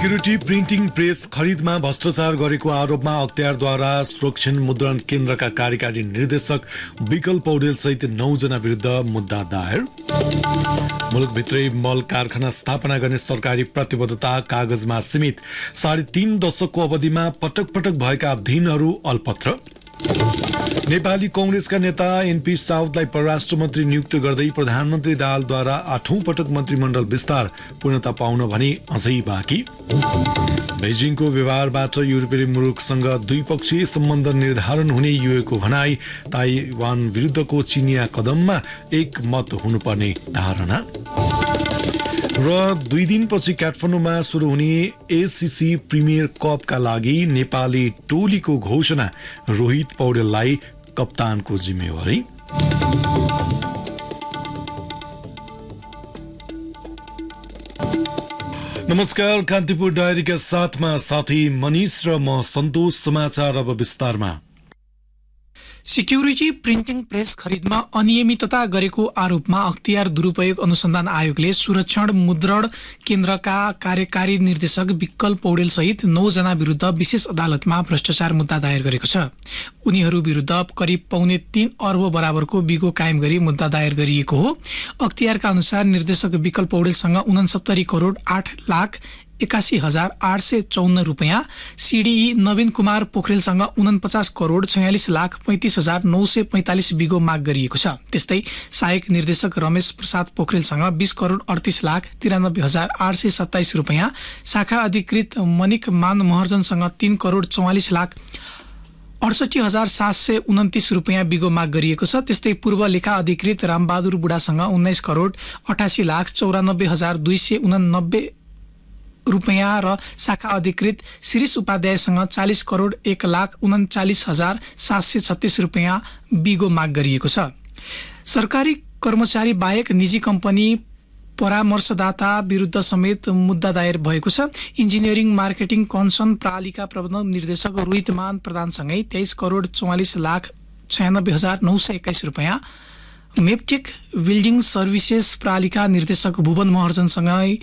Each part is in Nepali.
सिक्युरिटी प्रिन्टिङ प्रेस खरिदमा भ्रष्टाचार गरेको आरोपमा अख्तियारद्वारा सुरक्षण मुद्रण केन्द्रका कार्यकारी निर्देशक विकल पौडेल सहित 9 जना विरुद्ध मुद्दा दायर। मुलुकभित्रै मल कारखाना स्थापना गर्ने सरकारी प्रतिबद्धता कागजमा सीमित 3.5 दशकको अवधिमा पटक पटक भएका अध्ययनहरू अल्पत्र। नेपाली कांग्रेसका नेता एनपी साउदलाई परराष्ट्र मन्त्री नियुक्त गर्दै प्रधानमन्त्री दाहालद्वारा 8औं पटक मन्त्रीमण्डल विस्तार पूर्णता पाउन भने अझै बाँकी। बेजिङको व्यवहारबाट युरोपेली मुलुकसँग द्विपक्षीय सम्बन्ध निर्धारण हुने युएको भनाई। ताइवान विरुद्धको चिनिया कदममा एकमत हुनुपर्ने धारणा। र 2 दिनपछि काठमाडौँमा सुरु हुने एसीसी प्रिमियर कपका लागि नेपाली टोलीको घोषणा। रोहित पौडेललाई कप्तानको जिम्मेवारी। नमस्कार, कान्तिपुर डायरीका साथमा साथी मनिष र म सन्तोष। समाचार अब विस्तारमा। सिक्युरिटी प्रिन्टिङ प्रेस खरिदमा अनियमितता गरेको आरोपमा अख्तियार दुरुपयोग अनुसन्धान आयोगले सुरक्षण मुद्रण केन्द्रका कार्यकारी निर्देशक विकल पौडेल सहित 9 जना विरुद्ध विशेष अदालतमा भ्रष्टाचार मुद्दा दायर गरेको छ। उनीहरू विरुद्ध करिब 3.25 अर्ब बराबरको बिगो कायम गरी मुद्दा दायर गरिएको हो। अख्तियारका अनुसार निर्देशक विकल पौडेलसँग 69 करोड 8,81,854 रुपैयाँ, सीडीई नवीन कुमार पोखरेलसँग 49 करोड 46,35,945 बिगो माग गरिएको छ। त्यस्तै सहायक निर्देशक रमेश प्रसाद पोखरेलसँग 20 करोड 38,93,827 रुपैयाँ, शाखा अधिकृत मनिक मान महर्जनसँग 3 करोड 44,68,729 रुपैयाँ बिगो माग गरिएको छ। त्यस्तै पूर्व लेखा अधिकृत रामबहादुर बुढासँग 19 करोड 88,94,289 रुपैयाँ र शाखा अधिकृत शिरीष उपाध्यायसँग 40 करोड 1,39,736 रुपैयाँ बिगो माग गरिएको छ। सरकारी कर्मचारी बाहेक निजी कम्पनी परामर्शदाता विरुद्ध समेत मुद्दा दायर भएको छ। इन्जिनियरिङ मार्केटिङ कन्सर्न प्रणालीका प्रबन्ध निर्देशक रोहित मान प्रधानसँगै 23 करोड 44,96,921 रुपैयाँ, मेपटेक बिल्डिङ सर्भिसेस प्रणालीका निर्देशक भुवन महर्जनसँगै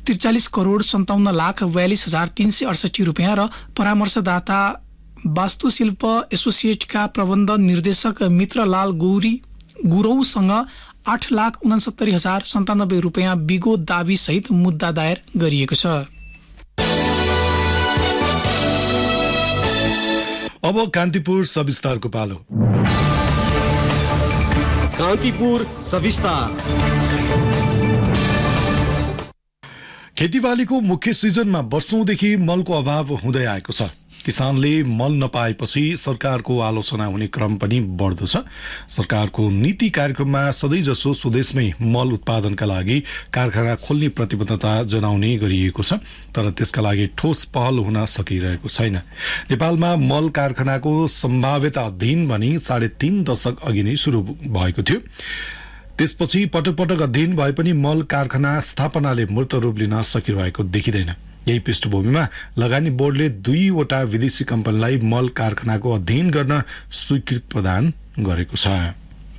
43 करोड 57,42,368 रुपैयाँ र परामर्शदाता वास्तुशिल्प एसोसिएटका प्रबन्ध निर्देशक मित्रलाल गुरौसँग 8,69,097 रुपैयाँ बिगो दावी सहित मुद्दा दायर गरिएको छ। अब कान्तिपुर सविस्तारको पालो। कान्तिपुर सविस्तार। खेतीबालीको मुख्य सिजनमा वर्षौंदेखि मलको अभाव हुँदै आएको छ। किसानले मल नपाएपछि सरकारको आलोचना हुने क्रम पनि बढ्दो छ। सरकारको नीति कार्यक्रममा सधैँजसो स्वदेशमै मल उत्पादनका लागि कारखाना खोल्ने प्रतिबद्धता जनाउने गरिएको छ, तर त्यसका लागि ठोस पहल हुन सकिरहेको छैन। नेपालमा मल कारखानाको सम्भाव्यता अध्ययन भनी 3.5 दशक अघि नै सुरु भएको थियो। त्यसपछि पटक पटक अध्ययन भए पनि मल कारखाना स्थापनाले मूर्त रूप लिन सकिरहेको देखिँदैन। यही पृष्ठभूमिमा लगानी बोर्डले 2 वटा विदेशी कम्पनीलाई मल कारखानाको अध्ययन गर्न स्वीकृति प्रदान गरेको छ।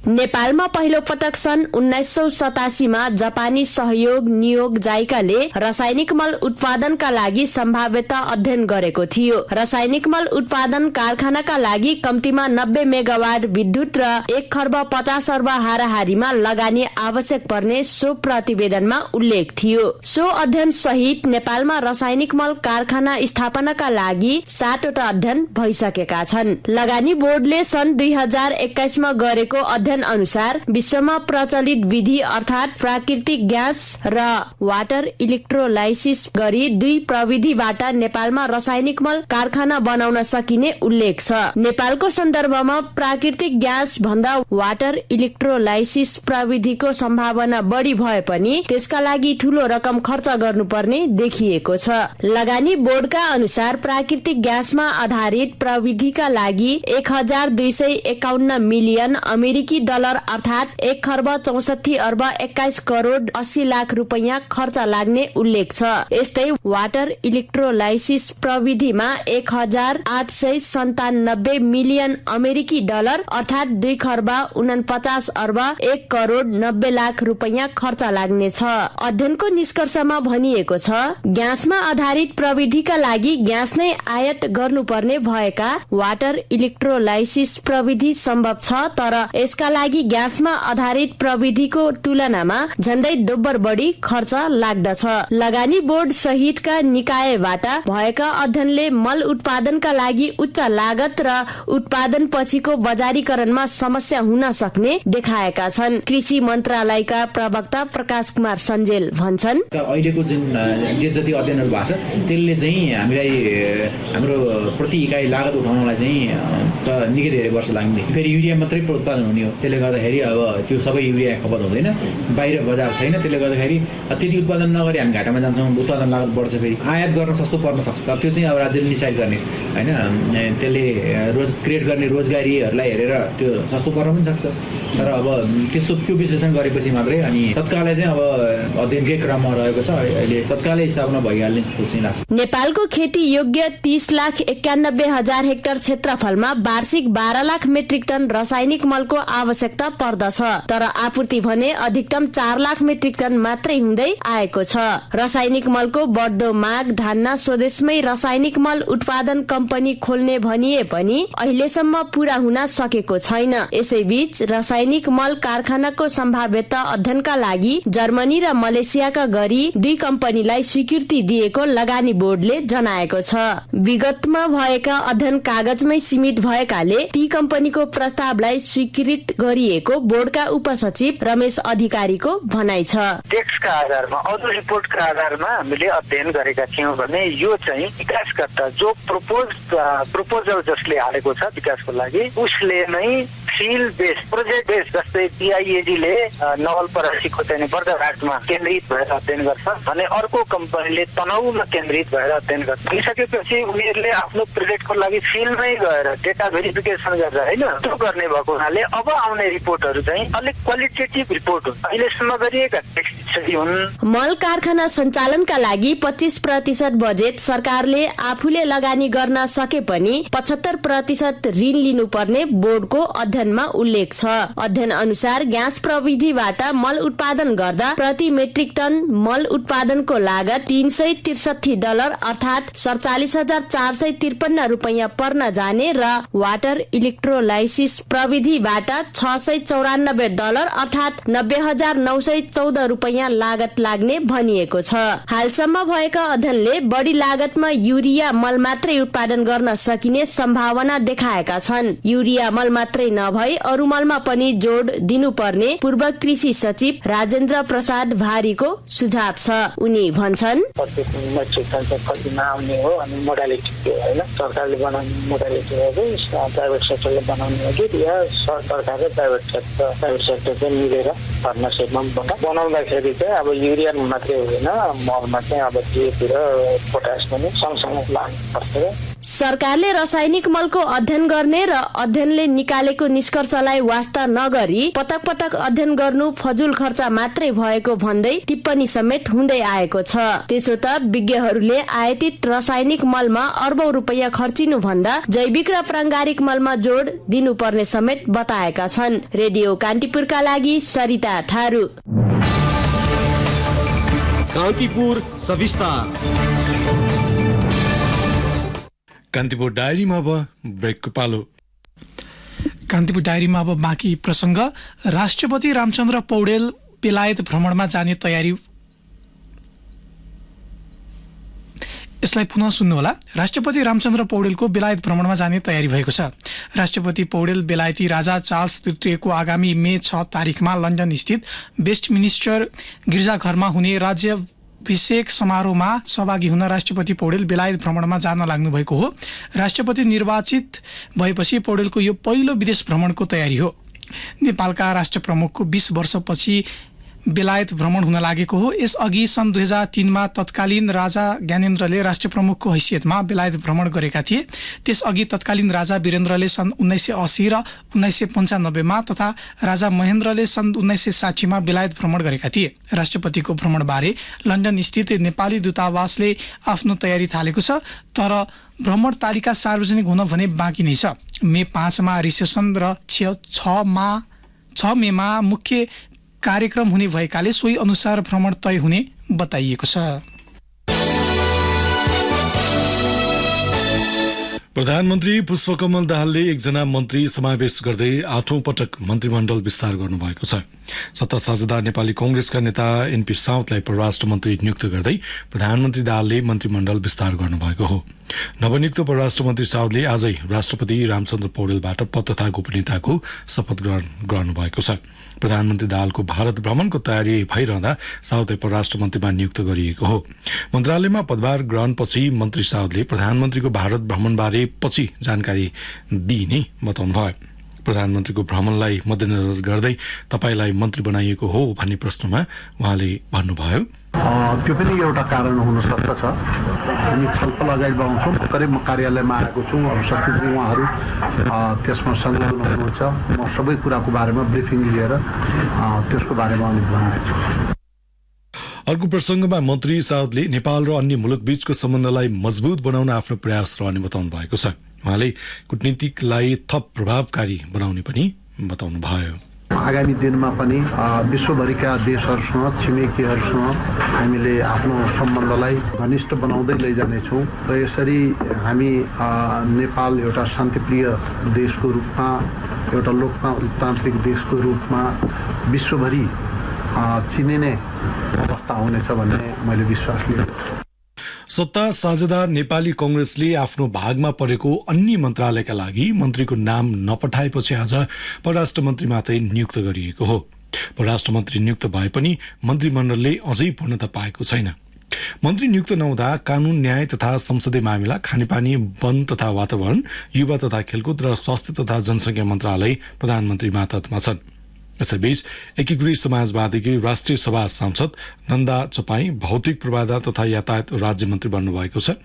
नेपालमा पहिलो पटक सन् 1987 मा जापानी सहयोग नियोग जाइकाले रासायनिक मल उत्पादनका लागि सम्भाव्यता अध्ययन गरेको थियो। रासायनिक मल उत्पादन कारखानाका लागि कम्तीमा 90 मेगावाट विद्युत र 1 खर्ब 50 अर्ब हाराहारीमा लगानी आवश्यक पर्ने सो प्रतिवेदनमा उल्लेख थियो। सो अध्ययन सहित नेपालमा रासायनिक मल कारखाना स्थापनाका लागि 7 वटा अध्ययन भइसकेका छन्। लगानी बोर्डले सन् 2021 मा गरेको अध्ययन अनुसार विश्वमा प्रचलित विधि अर्थात प्राकृतिक ग्यास र वाटर इलेक्ट्रोलाइसिस गरी 2 प्रविधिबाट नेपालमा रासायनिक मल कारखाना बनाउन सकिने उल्लेख छ। नेपालको सन्दर्भमा प्राकृतिक ग्यास भन्दा वाटर इलेक्ट्रोलाइसिस प्रविधिको सम्भावना बढी भए पनि त्यसका लागि ठूलो रकम खर्च गर्नुपर्ने देखिएको छ। लगानी बोर्डका अनुसार प्राकृतिक ग्यासमा आधारित प्रविधिका लागि 1,251 मिलियन अमेरिकी डलर अर्थात 1,64,21,80,80,00,000 रुपैयाँ खर्च लाग्ने उल्लेख छ। यस्तै वाटर इलेक्ट्रोलाइसिस प्रविधिमा 1,897 मिलियन अमेरिकी डलर अर्थात 2,49,01,90,00,000 रुपैयाँ खर्च लाग्नेछ। अध्ययनको निष्कर्षमा भनिएको छ ग्यासमा आधारित प्रविधिका लागि ग्यास नै आयात गर्नुपर्ने भएका वाटर इलेक्ट्रोलाइसिस प्रविधि सम्भव छ, तर यसका लागि ग्यासमा आधारित प्रविधिको तुलनामा झण्डै दोब्बर बढी खर्च लाग्दछ। लगानी बोर्ड सहितका निकायबाट भएका अध्ययनले मल उत्पादनका लागि उच्च लागत र उत्पादन पछिको बजारीकरणमा समस्या हुन सक्ने देखाएका छन्। कृषि मन्त्रालयका प्रवक्ता प्रकाश कुमार सञ्जेल भन्छन्, अहिलेको जुन जे जति अध्ययनहरू भएको छ त्यसले चाहिँ हामीलाई हाम्रो प्रति इकाइ लागत उठाउनलाई चाहिँ निकै धेरै वर्ष लाग्ने। फेरि युरिया मात्रै उत्पादन हुने हो, त्यसले गर्दाखेरि अब त्यो सबै युरिया खपत हुँदैन, बाहिर बजार छैन, त्यसले गर्दाखेरि त्यति उत्पादन नगरी हामी घाटामा जान्छौँ, उत्पादन लागत बढ्छ। फेरि आयात गर्न सस्तो पर्न सक्छ, त्यो चाहिँ अब राज्यले डिसाइड गर्ने होइन। त्यसले क्रिएट गर्ने रोजगारीहरूलाई हेरेर त्यो सस्तो पर्न पनि सक्छ, तर अब त्यस्तो त्यो विश्लेषण गरेपछि मात्रै अनि तत्कालै चाहिँ अब अध्ययनकै क्रममा रहेको छ, अहिले तत्कालै स्थापना भइहाल्ने जस्तो चाहिँ लाग्छ। नेपालको खेती योग्य 30,91,000 हेक्टर क्षेत्रफलमा वार्षिक 12 लाख मेट्रिक टन रासायनिक मलको आवश्यकता पर्दछ, तर आपूर्ति भने अधिकतम 4 लाख मेट्रिक टन मात्रै हुँदै आएको छ। रासायनिक मलको बढ्दो माग धान्न स्वदेशमै रासायनिक मल उत्पादन कम्पनी खोल्ने भनिए पनि अहिलेसम्म पूरा हुन सकेको छैन। यसैबीच रासायनिक मल कारखानाको सम्भाव्यता अध्ययनका लागि जर्मनी र मलेसियाका गरी 2 कम्पनीलाई स्वीकृति दिएको लगानी बोर्डले जनाएको छ। विगतमा भएका अध्ययन कागजमै सीमित भएकाले ती कम्पनीको प्रस्तावलाई स्वीकृत गरिएको बोर्डका उपसचिव रमेश अधिकारीको भनाइ छ। टेक्स्टका आधारमा अरू रिपोर्टका आधारमा हामीले अध्ययन गरेका थियौँ भने यो चाहिँ विकासकर्ता जो प्रपोजल जसले हालेको छ विकासको लागि उसले नै फिल्ड बेस प्रोजेक्ट बेस जस्तै पिआइएडीले नवलपरासीको चाहिँ बर्दघाटमा केन्द्रित भएर अध्ययन गर्छ भने अर्को कम्पनीले तनहुमा केन्द्रित भएर अध्ययन गर्छ। भइसकेपछि उनीहरूले आफ्नो प्रोजेक्टको लागि फिल्डमै गएर डेटा भेरिफिकेसन गरेर होइन त्यो गर्ने भएको हुनाले अब आउने रिपोर्टहरू चाहिँ अलिक क्वालिटेटिभ रिपोर्ट हुन्। अहिलेसम्म गरिएका टेक्स्ट हुन्। मल कारखाना सञ्चालनका लागि 25% बजेट सरकारले आफूले लगानी गर्न सके पनि 75% ऋण लिनुपर्ने बोर्डको अध्ययनमा उल्लेख छ। अध्ययन अनुसार ग्यास प्रविधिबाट मल उत्पादन गर्दा प्रति मेट्रिक टन मल उत्पादनको लागत $363 अर्थात 47,453 रुपैयाँ पर्न जाने र वाटर इलेक्ट्रोलाइसिस प्रविधिबाट $694 अर्थात 90,914 रुपैयाँ लागत लाग्ने भनिएको छ। हालसम्म भएका अध्ययनले बढी लागतमा युरिया मल मात्रै उत्पादन गर्न सकिने सम्भावना देखाएका छन्। युरिया मल मात्रै नभई अरू मलमा पनि जोड दिनुपर्ने पूर्व कृषि सचिव राजेन्द्र प्रसाद भारीको सुझाव छ। उनी भन्छन्, कतिमा आउने हो अनि मोडालिटी के होइन सरकारले बनाउने मोडालिटी हो कि प्राइभेट सेक्टरले बनाउने हो कि या सरकार र प्राइभेट सेक्टर चाहिँ मिलेर पार्टनरसिपमा बनाउँदाखेरि चाहिँ अब युरिया मात्रै हुँदैन मलमा चाहिँ अब डिएपी र पोटास पनि सँगसँगै लाग्नुपर्छ। सरकारले रासायनिक मलको अध्ययन गर्ने र अध्ययनले निकालेको निष्कर्षलाई वास्ता नगरी पटक पटक अध्ययन गर्नु फजुल खर्च मात्रै भएको भन्दै टिप्पणी समेत हुँदै आएको छ। त्यसो त विज्ञहरूले आयातित रासायनिक मलमा अर्बौं रुपैयाँ खर्चिनु भन्दा जैविक र प्राङ्गारिक मलमा जोड दिनुपर्ने समेत बताएका छन्। रेडियो कान्तिपुरका लागि सरिता थारू। कान्तिपुर सविस्ता। कान्तिपुर डायरीमा अब ब्रेकको पालो। कान्तिपुर डायरीमा अब बाँकी प्रसङ्ग। राष्ट्रपति रामचन्द्र पौडेल बेलायत भ्रमणमा जाने तयारी। यसलाई पुनः सुन्नुहोला। राष्ट्रपति रामचन्द्र पौडेलको बेलायत भ्रमणमा जाने तयारी भएको छ। राष्ट्रपति पौडेल बेलायती राजा चार्ल्स तृतीयको आगामी मे 6 तारिकमा लन्डन स्थित वेस्टमिनिस्टर गिर्जाघरमा हुने राज्याभिषेक समारोहमा सहभागी हुन राष्ट्रपति पौडेल बेलायत भ्रमणमा जान लाग्नु भएको हो। राष्ट्रपति निर्वाचित भएपछि पौडेलको यो पहिलो विदेश भ्रमणको तयारी हो। नेपालका राष्ट्र प्रमुखको 20 वर्षपछि बेलायत भ्रमण हुन लागेको हो। यसअघि सन् 2003मा तत्कालीन राजा ज्ञानेन्द्रले राष्ट्र प्रमुखको हैसियतमा बेलायत भ्रमण गरेका थिए। त्यसअघि तत्कालीन राजा वीरेन्द्रले सन् 1980 र 1995मा तथा राजा महेन्द्रले सन् 1960मा बेलायत भ्रमण गरेका थिए। राष्ट्रपतिको भ्रमणबारे लन्डन स्थित नेपाली दूतावासले आफ्नो तयारी थालेको छ, तर भ्रमण तालिका सार्वजनिक हुन भने बाँकी नै छ। मे 5मा रिसेप्सन र 6 मेमा मुख्य कार्यक्रम हुने भएकाले सोही अनुसार भ्रमण तय हुने बताइएको छ। प्रधानमन्त्री पुष्पकमल दाहालले एकजना मन्त्री समावेश गर्दै 8औं पटक मन्त्रीमण्डल विस्तार गर्नुभएको छ। सत्ता साझेदार नेपाली कांग्रेसका नेता एनपी साउदलाई परराष्ट्र मन्त्री नियुक्त गर्दै प्रधानमन्त्री दाहालले मन्त्रीमण्डल विस्तार गर्नुभएको हो। नवनियुक्त परराष्ट्र मन्त्री साउदले आजै राष्ट्रपति रामचन्द्र पौडेलबाट पद तथा गोपनीयताको शपथ ग्रहण गर्नुभएको छ। प्रधानमन्त्री दाहालको भारत भ्रमणको तयारी भइरहँदा साउदलाई परराष्ट्र मन्त्रीमा नियुक्त गरिएको हो। मन्त्रालयमा पदभार ग्रहणपछि मन्त्री साउदले प्रधानमन्त्रीको भारत भ्रमणबारे पछि जानकारी दिइने बताउनुभयो। प्रधानमन्त्रीको भ्रमणलाई मध्यनजर गर्दै तपाईलाई मन्त्री बनाइएको हो भन्ने प्रश्नमा उहाँले भन्नुभयो, त्यो पनि एउटा कारण हुन सक्दछ। हामी छलफल अगाडि बढाउँछौँ। भर्खरै म कार्यालयमा आएको छु। सचिवजी उहाँहरू त्यसमा संलग्न हुनुहुन्छ। म सबै कुराको बारेमा ब्रिफिङ लिएर त्यसको बारेमा अलिक भन्नेछु। अर्को प्रसङ्गमा मन्त्री साउदले नेपाल र अन्य मुलुक बीचको सम्बन्धलाई मजबुत बनाउन आफ्नो प्रयास रहने बताउनु भएको छ। उहाँले कूटनीतिकलाई थप प्रभावकारी बनाउने पनि बताउनु भयो। आगामी दिनमा पनि विश्वभरिका देशहरूसँग छिमेकीहरूसँग हामीले आफ्नो सम्बन्धलाई घनिष्ठ बनाउँदै लैजानेछौँ र यसरी हामी नेपाल एउटा शान्तिप्रिय देशको रूपमा, एउटा लोकतान्त्रिक देशको रूपमा विश्वभरि चिनिने अवस्था हुनेछ भन्ने मैले विश्वास लिएको। सत्ता साझेदार नेपाली कांग्रेसले आफ्नो भागमा परेको अन्य मन्त्रालयका लागि मन्त्रीको नाम नपठाएपछि आज परराष्ट्र मन्त्री मात्रै नियुक्त गरिएको हो। परराष्ट्र मन्त्री नियुक्त भए पनि मन्त्रीमण्डलले अझै पूर्णता पाएको छैन। मन्त्री नियुक्त नहुँदा कानून, न्याय तथा संसदीय मामिला, खानेपानी, वन तथा वातावरण, युवा तथा खेलकुद र स्वास्थ्य तथा जनसङ्ख्या मन्त्रालय प्रधानमन्त्री मातहतमा छन्। यसैबीच एकीकृत समाजवादीकी राष्ट्रिय सभा सांसद नन्दा चपाई भौतिक पूर्वाधार तथा यातायात राज्य मन्त्री बन्नुभएको छ।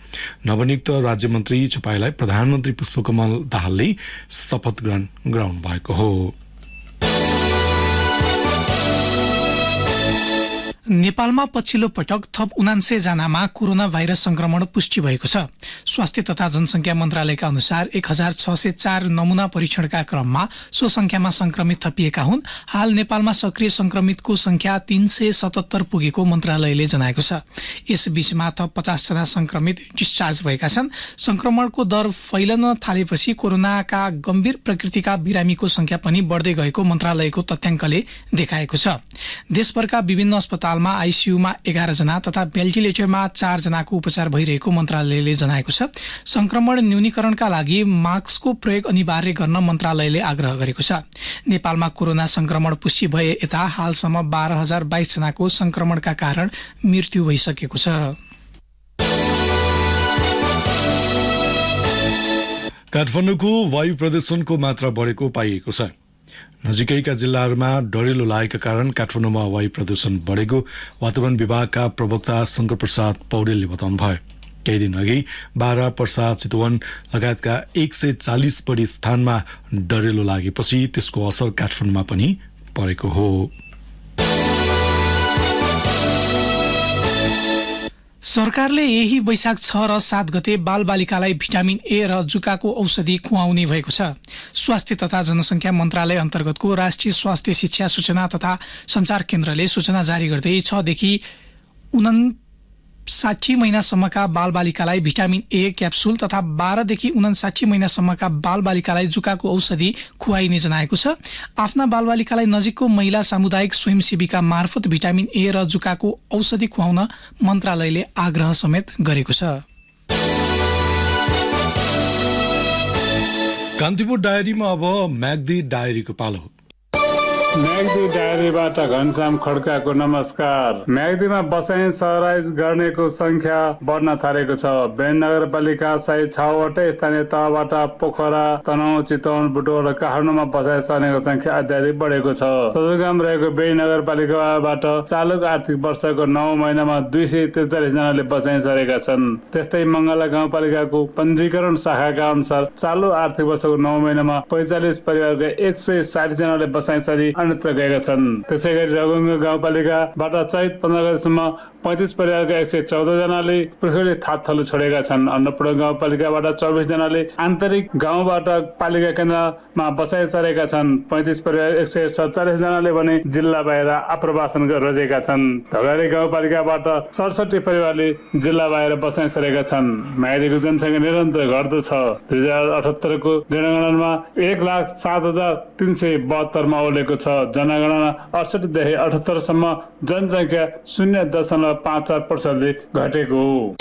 नवनियुक्त राज्य मन्त्री चपाईलाई प्रधानमन्त्री पुष्पकमल दाहालले शपथ ग्रहण गराउनु भएको हो। नेपालमा पछिल्लो पटक थप 79 जनामा कोरोना भाइरस संक्रमण पुष्टि भएको छ। स्वास्थ्य तथा जनसङ्ख्या मन्त्रालयका अनुसार 1604 नमुना परीक्षणका क्रममा सो संख्यामा संक्रमित थपिएका हुन्। हाल नेपालमा सक्रिय संक्रमितको संख्या 377 पुगेको मन्त्रालयले जनाएको छ। यस बीचमा थप 50 जना संक्रमित डिस्चार्ज भएका छन्। संक्रमणको दर फैलन थालेपछि कोरोनाका गम्भीर प्रकृतिका बिरामीको संख्या पनि बढ्दै गएको मन्त्रालयको तथ्याङ्कले देखाएको छ। देशभरका विभिन्न अस्पतालमा आइसियूमा 11 जना तथा भेन्टिलेटरमा 4 जनाको उपचार भइरहेको मन्त्रालयले जनाएको छ। संक्रमण न्यूनीकरणका लागि मास्कको प्रयोग अनिवार्य गर्न मन्त्रालयले आग्रह गरेको छ। नेपालमा कोरोना संक्रमण पुष्टि भए यता हालसम्म 12,022 जनाको संक्रमणका कारण मृत्यु भइसकेको छ। काठमाडौँको वायु प्रदूषणको मात्रा बढेको पाइएको छ। नजिकैका जिल्लाहरूमा डढेलो लागेका कारण काठमाडौँमा वायु प्रदूषण बढेको वातावरण विभागका प्रवक्ता शंकर प्रसाद पौडेलले बताउनुभयो। केही दिन अघि बारा, पर्सा, चितवन लगायतका 140 बढी स्थानमा डढेलो लागेपछि त्यसको असर काठमाडौँमा पनि परेको हो। सरकारले यही वैशाख 6 र 7 गते बालबालिकालाई भिटामिन ए र जुकाको औषधि खुवाउने भएको छ। स्वास्थ्य तथा जनसङ्ख्या मन्त्रालय अन्तर्गतको राष्ट्रिय स्वास्थ्य शिक्षा सूचना तथा सञ्चार केन्द्रले सूचना जारी गर्दै 6 देखि 59 महिनासम्मका बालबालिकालाई भिटामिन ए क्याप्सुल तथा 12 देखि 59 महिनासम्मका बालबालिकालाई जुकाको औषधि खुवाइने जनाएको छ। आफ्ना बालबालिकालाई नजिकको महिला सामुदायिक स्वयंसेविका मार्फत भिटामिन ए र जुकाको औषधि खुवाउन मन्त्रालयले आग्रह समेत गरेको छ। कान्तिपुर डायरीमा अब म्याग्दी डायरीको पालो। म्याग्दी डायरीबाट घनश्याम खड्काको नमस्कार। म्याग्दीमा बसाइ सहराइज गर्नेको संख्या बढ्न थालेको छ। बेन नगरपालिका सहित 6वटै स्थानीय तहबाट पोखरा, तनहुँ, चितवन, बुटवल र काठमाडौँमा बसाइ सर्नेको संख्या अत्याधिक बढेको छ। सदरमुकाम रहेको बेन नगरपालिकाबाट चालु आर्थिक वर्षको 9 महिनामा 243 जनाले बसाइ सरेका छन्। त्यस्तै मङ्गला गाउँपालिकाको पञ्जीकरण शाखाका अनुसार चालु आर्थिक वर्षको 9 महिनामा 45 परिवारका 160 जनाले बसाइ सरी अन्यत्र गएका छन्। त्यसै गरी रगुङ्गा गाउँपालिकाबाट चैत 15 गतेसम्म 35 परिवारका 114 जनाले पुर्खौली थातथलो छोडेका छन्। अन्नपूर्ण गाउँपालिकाबाट 24 जनाले आन्तरिक गाउँबाट पालिका केन्द्रमा बसाइ सरेका छन्। 35 परिवार 147 जनाले भने जिल्ला बाहिर आप्रवासन रोजेका छन्। धगारी गाउँपालिकाबाट 67 परिवारले जिल्ला बाहिर बसाइ सरेका छन्। म्याग्दीको जनसङ्ख्या निरन्तर घट्दो छ। 2078 को जनगणनामा 1,07,372 मा ओर्लेको छ। जनगणना 68 देखि 78 सम्म जनसङ्ख्या 0.54% घटेको हो।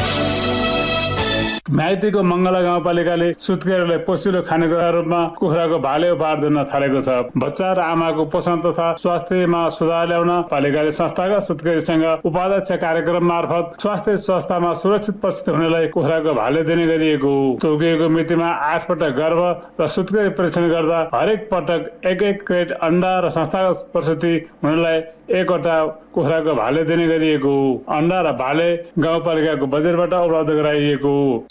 म्याग्दीको मङ्गला गाउँपालिकाले सुत्केरीलाई पोसिलो खानेको रूपमा कुखुराको भाले उपहार दिन थालेको छ। बच्चा र आमाको पोषण तथा स्वास्थ्यमा सुधार ल्याउन पालिकाले संस्थागत सुत्केरीसँग उपाध्यक्ष कार्यक्रम मार्फत स्वास्थ्य संस्थामा सुरक्षित परिस्थिति हुनेलाई कुखुराको भाले दिने गरिएको हो। तोकिएको मितिमा 8 पटक गर्भ र सुत्केरी परीक्षण गर्दा हरेक पटक 1 क्रेट अन्डा र संस्थागत परिस्थिति हुनेलाई 1वटा कुखुराको भाले दिने गरिएको हो। अन्डा र भाले गाउँपालिकाको बजेटबाट उपलब्ध गराइएको हो।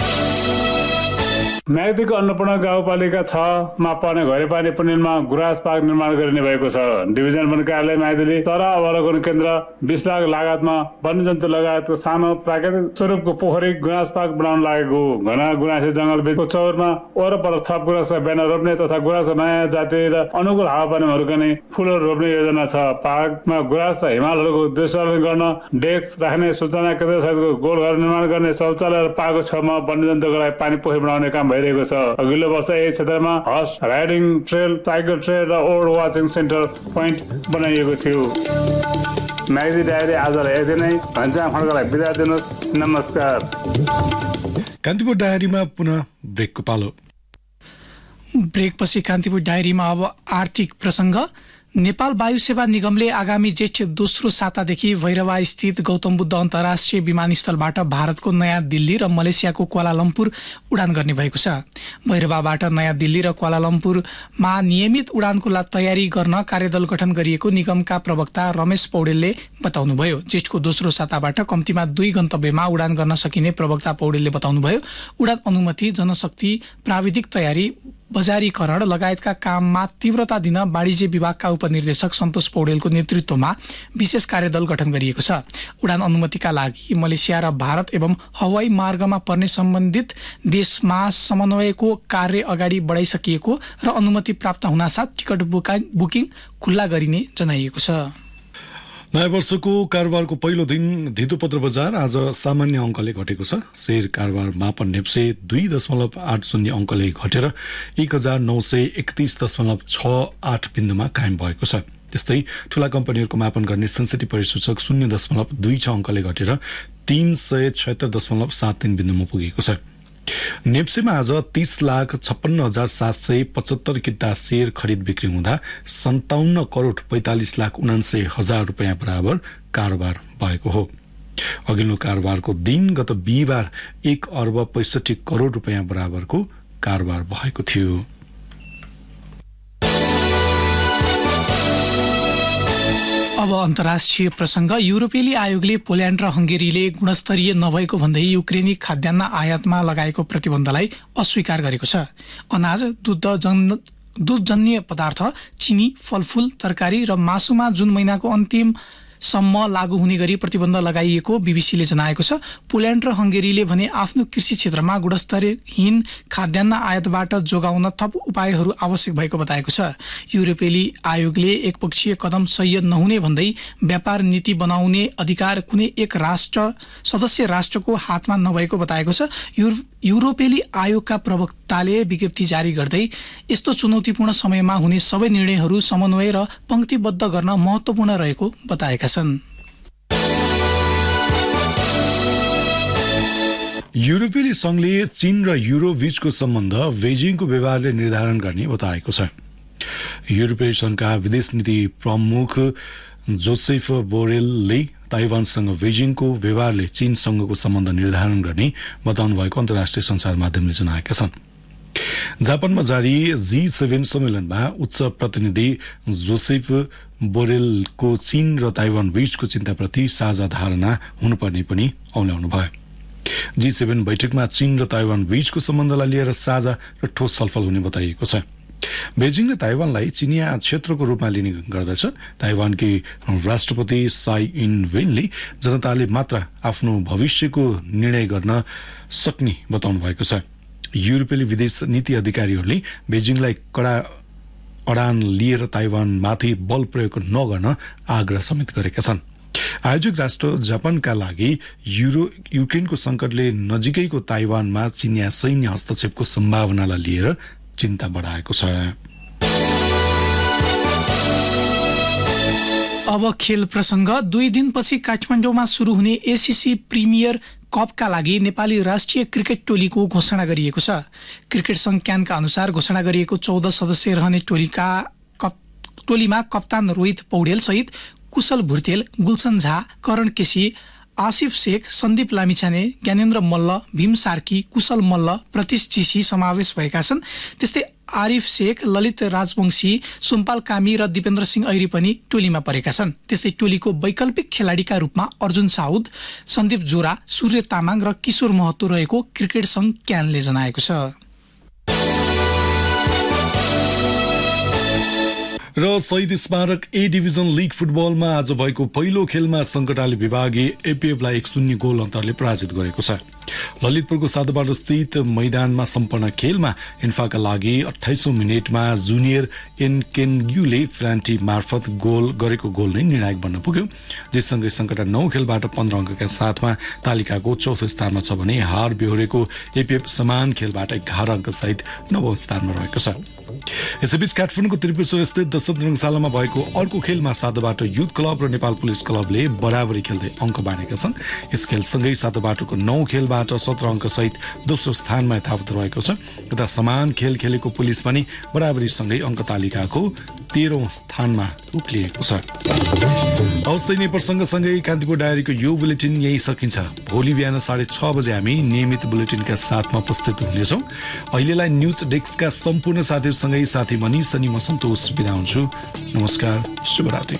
म्याग्दीको अन्नपूर्ण गाउँपालिका 6 मा पर्ने घरेपानी पुनिलमा गुराँस पार्क निर्माण गरिने भएको छ। डिभिजन वन कार्यालय म्याग्दीले चरा अवलोकन केन्द्र 20 लाख लागतमा वन्यजन्तु लगायतको सानो प्राकृतिक स्वरूपको पोखरी गुराँस पार्क बनाउन लागेको हो। घना गुराँसे जंगल बीचको चौरमा वरपर थप गुराँसका ब्यानर रोप्ने तथा गुराँसको नयाँ जाति र अनुकूल हावापानीमा हुर्कने फुलहरू रोप्ने योजना छ। पार्कमा गुराँस र हिमालहरूको दृश्यावलोकन गर्न डेस्क राख्ने, सूचना केन्द्र सहितको गोलघर निर्माण गर्ने, शौचालय र पार्कको छेउमा वन्यजन्तुको लागि पानी पोखरी बनाउने काम भइरहेको छ। अघिल्लो वर्ष यही क्षेत्रमा horse riding trail, cycle trail र ओल्ड वाचिङ सेन्टर पोइन्ट बनाइएको थियो। म्याग्दी डायरी आजलाई यति नै। घनश्याम खड्कालाई बिदा दिनुहोस्। नमस्कार। कान्तिपुर डायरीमा पुनः ब्रेकको पालो। ब्रेकपछि कान्तिपुर डायरीमा अब आर्थिक प्रसङ्ग। नेपाल वायु सेवा निगमले आगामी जेठ दोस्रो सातादेखि भैरवा स्थित गौतम बुद्ध अन्तर्राष्ट्रिय विमानस्थलबाट भारतको नयाँ दिल्ली र मलेसियाको क्वालालम्पुर उडान गर्ने भएको छ। भैरवाबाट नयाँ दिल्ली र क्वालालम्पुरमा नियमित उडानको तयारी गर्न कार्यदल गठन गरिएको निगमका प्रवक्ता रमेश पौडेलले बताउनुभयो। जेठको दोस्रो साताबाट कम्तीमा 2 गन्तव्यमा उडान गर्न सकिने प्रवक्ता पौडेलले बताउनुभयो। उडान अनुमति, जनशक्ति, प्राविधिक तयारी, बजारीकरण लगायतका काममा तीव्रता दिन वाणिज्य विभागका उपनिर्देशक सन्तोष पौडेलको नेतृत्वमा विशेष कार्यदल गठन गरिएको छ। उडान अनुमतिका लागि मलेसिया र भारत एवं हवाई मार्गमा पर्ने सम्बन्धित देशमा समन्वयको कार्य अगाडि बढाइसकिएको र अनुमति प्राप्त हुनासाथ टिकट बुकिङ खुल्ला गरिने जनाइएको छ। नयाँ वर्षको कारोबारको पहिलो दिन धितोपत्र बजार आज सामान्य अङ्कले घटेको छ। शेयर कारोबार मापन नेप्से 2.80 अङ्कले घटेर 1931.68 बिन्दुमा कायम भएको छ। त्यस्तै ठूला कम्पनीहरूको मापन गर्ने सेन्सिटिभ परिसूचक 0.26 अङ्कले घटेर 376.73 बिन्दुमा पुगेको छ। नेप्सेमा आज 30,56,775 किता शेयर खरिद बिक्री हुँदा 57,45,79,000 रुपियाँ बराबर कारोबार भएको हो। अघिल्लो कारोबारको दिन गत बिहिबार 1,65 रुपियाँ बराबरको कारोबार भएको थियो। अब अन्तर्राष्ट्रिय प्रसङ्ग। युरोपेली आयोगले पोल्यान्ड र हङ्गेरीले गुणस्तरीय नभएको भन्दै युक्रेनी खाद्यान्न आयातमा लगाएको प्रतिबन्धलाई अस्वीकार गरेको छ। अनाज, दुधजन्य पदार्थ, चिनी, फलफुल, तरकारी र मासुमा जुन महिनाको अन्तिमसम्म लागू हुने गरी प्रतिबन्ध लगाइएको बीबीसीले जनाएको छ। पोल्यान्ड र हङ्गेरीले भने आफ्नो कृषि क्षेत्रमा गुणस्तरहीन खाद्यान्न आयातबाट जोगाउन थप उपायहरू आवश्यक भएको बताएको छ। युरोपेली आयोगले एकपक्षीय कदम सह्य नहुने भन्दै व्यापार नीति बनाउने अधिकार कुनै एक सदस्य राष्ट्रको हातमा नभएको बताएको छ। युरोपेली आयोगका प्रवक्ताले विज्ञप्ति जारी गर्दै यस्तो चुनौतीपूर्ण समयमा हुने सबै निर्णयहरू समन्वय र पंक्तिबद्ध गर्न महत्त्वपूर्ण रहेको बताएका छन्। युरोपेली संघले चीन र युरो बीचको सम्बन्ध बेजिङको व्यवहारले निर्धारण गर्ने बताएको छ। युरोपियन संघका विदेश नीति प्रमुख जोसेफ बोरेलले ताइवानसँग बेजिङको व्यवहारले चीनसँगको सम्बन्ध निर्धारण गर्ने बताउनु भएको अन्तर्राष्ट्रिय सञ्चार माध्यमले जनाएका छन्। जापानमा जारी G7 सम्मेलनमा उच्च प्रतिनिधि जोसेफ बोरेलको चीन र ताइवान बीचको चिन्ताप्रति साझा धारणा हुनुपर्ने पनि औल्याउनु भयो। G7 बैठकमा चीन र ताइवान बीचको सम्बन्धलाई लिएर साझा र ठोस छलफल हुने बताइएको छ। बेजिङले ताइवानलाई चिनिया क्षेत्रको रूपमा लिने गर्दछ। ताइवानकी राष्ट्रपति साई इन-वेनले जनताले मात्र आफ्नो भविष्यको निर्णय गर्न सक्ने बताउनु भएको छ। युरोपेली विदेश नीति अधिकारीहरूले बेजिङलाई कडा अडान लिएर ताइवानमाथि बल प्रयोग नगर्न आग्रह समेत गरेका छन्। आयोजक राष्ट्र जापानका लागि युक्रेनको संकटले नजिकैको ताइवानमा चिनिया सैन्य हस्तक्षेपको सम्भावनालाई लिएर चिन्ता बढाएको छ। अब खेल प्रसंग। 2 दिनपछि काठमाडौँमा शुरू हुने एसीसी प्रिमियर कपका लागि नेपाली राष्ट्रिय क्रिकेट टोलीको घोषणा गरिएको छ। क्रिकेट संघ क्यानका अनुसार घोषणा गरिएको 14 सदस्य रहने टोलीमा कप्तान रोहित पौडेल सहित कुशल भुर्तेल, गुलसन झा, करण केसी, आसिफ शेख, सन्दीप लामिछाने, ज्ञानेन्द्र मल्ल, भीम सार्की, कुशल मल्ल, प्रतीश चिसी समावेश भएका छन्। त्यस्तै आरिफ शेख, ललित राजवंशी, सोमपाल कामी र दिपेन्द्र सिंह ऐरी पनि टोलीमा परेका छन्। त्यस्तै टोलीको वैकल्पिक खेलाडीका रूपमा अर्जुन साउद, सन्दीप जोरा, सूर्य तामाङ र किशोर महतो रहेको क्रिकेट संघ क्यानले जनाएको छ। र शहीद स्मारक ए डिभिजन लीग फुटबलमा आज भएको पहिलो खेलमा सङ्कटाली विभागीय एपीएफलाई 1-0 गोल अन्तरले पराजित गरेको छ। ललितपुरको साधुबाटो स्थित मैदानमा सम्पन्न खेलमा इन्फाका लागि 28औं मिनेटमा जुनियर एनकेनग्यूले फ्रान्टी मार्फत गोल गरेको गोल नै निर्णायक बन्न पुग्यो। जससँगै सङ्कटा 9 खेलबाट 15 अङ्कका साथमा तालिकाको चौथो स्थानमा छ भने हार बेहोरेको एपीएफ समान खेलबाट 11 अङ्कसहित 9औं स्थानमा रहेको छ। यसैबीच काठमाडौँको त्रिपुरेश्वर स्थित दशरथ रङशालामा भएको अर्को खेलमा साधुबाटो युथ क्लब र नेपाल पुलिस क्लबले बराबरी खेल्दै अङ्क बाँडेका छन्। यस खेलसँगै साधुबाटोको 9 खेलबाट 17 अङ्कसहित दोस्रो स्थानमा यथावत रहेको छ। यता समान खेल खेलेको पुलिस पनि बराबरीसँगै अङ्क तालिकाको 13औं स्थानमा उक्लिएको छ। हवस्, नै प्रसङ्गसँगै कान्तिपुर डायरीको यो बुलेटिन यही सकिन्छ। भोलि बिहान 6:30 बजे हामी नियमित बुलेटिनका साथमा उपस्थित हुनेछौँ। अहिलेलाई न्युज डेस्कका सम्पूर्ण साथीहरूसँगै साथी मनिष अनि म सन्तोष बिदा हुन्छु। नमस्कार, शुभरात्रि।